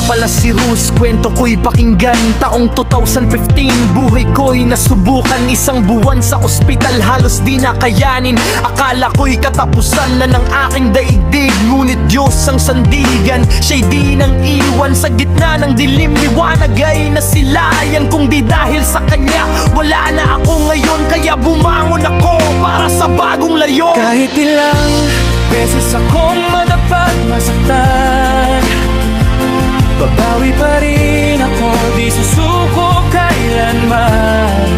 pala si Rus, kwento ko'y pakinggan. Taong 2015, buhay ko'y nasubukan. Isang buwan sa ospital, halos di nakayanin. Akala ko'y katapusan na ng aking daigdig, ngunit Diyos ang sandigan. Siya'y di nang iwan sa gitna ng dilim. Liwanag ay nasilayan, kung di dahil sa Kanya wala na ako ngayon. Kaya bumangon ako para sa bagong layo. Kahit ilang beses akong madapat masaktan, babawi pa rin ako, di susuko kailanman.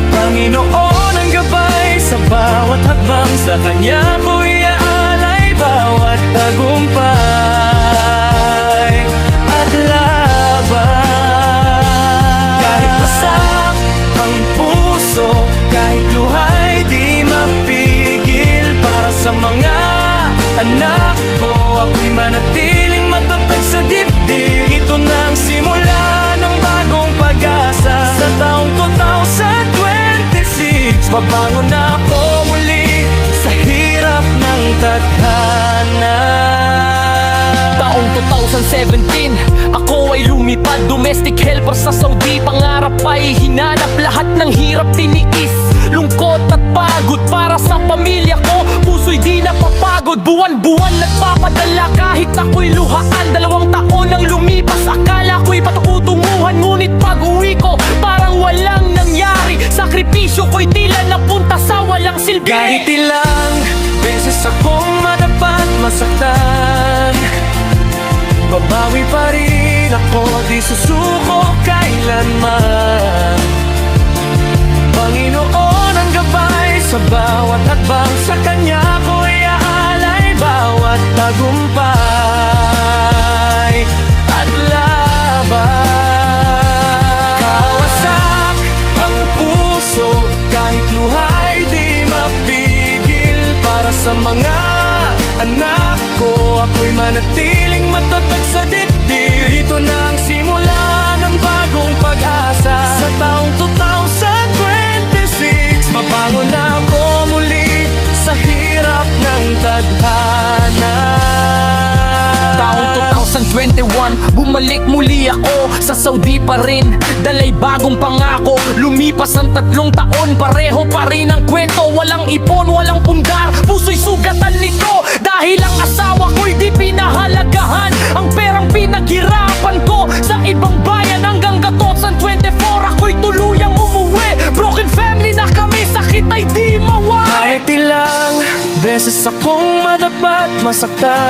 Panginoon ang gabay sa bawat hakbang, sa Kanya ko'y aalay bawat tagumpay at laban. Kahit wasak ang puso, kahit luha'y di mapigil, para sa mga anak ko ako'y manatiling matatag sa dibdib. Ito na ang simula ng bagong pag-asa. Sa taong 2026, babangon na ako muli sa hirap ng tadhana. Taong 2017, ako ay lumipad, domestic helper sa Saudi. Pangarap ay hinanap, lahat ng hirap tiniis, lungkot at pagod para sa pamilya ko. Puso'y di napapagod, buwan-buwan nagpapadala kahit ako'y luhaan. 2 taon nang lumipas, akala ko'y patutunguhan, ngunit pag-uwi ko parang walang nangyari. Sakripisyo ko'y tila napunta sa walang silbi. Kahit ilang beses akong madapat masaktan, babawi pa rin ako, di susuko kailanman. Panginoon ang gabay sa bawat hakbang, sa Kanya ko'y aalay bawat tagumpay at laban. Kawasak ang puso, kahit luha'y di mapigil, para sa mga anak ko ako'y manatiling matatag sa dibdib. Ito na ang simula ng bagong pag-asa. Sa taong 2026, babangon na ako muli sa hirap ng tadhana. Taong 2021, bumalik muli ako sa Saudi pa rin, dalay bagong pangako. Lumipas ang 3 taon, pareho pa rin ang kwento. Walang ipon, walang pundar, puso'y sugatan nito. Dahil ang asawa ko'y di pinahalagahan, ang perang pinaghirapan ko sa ibang bayan. Hanggang 2024, ako'y tuluyang umuwi. Broken family na kami, sakit ay di mawala. Kahit ilang beses akong madapat masaktan,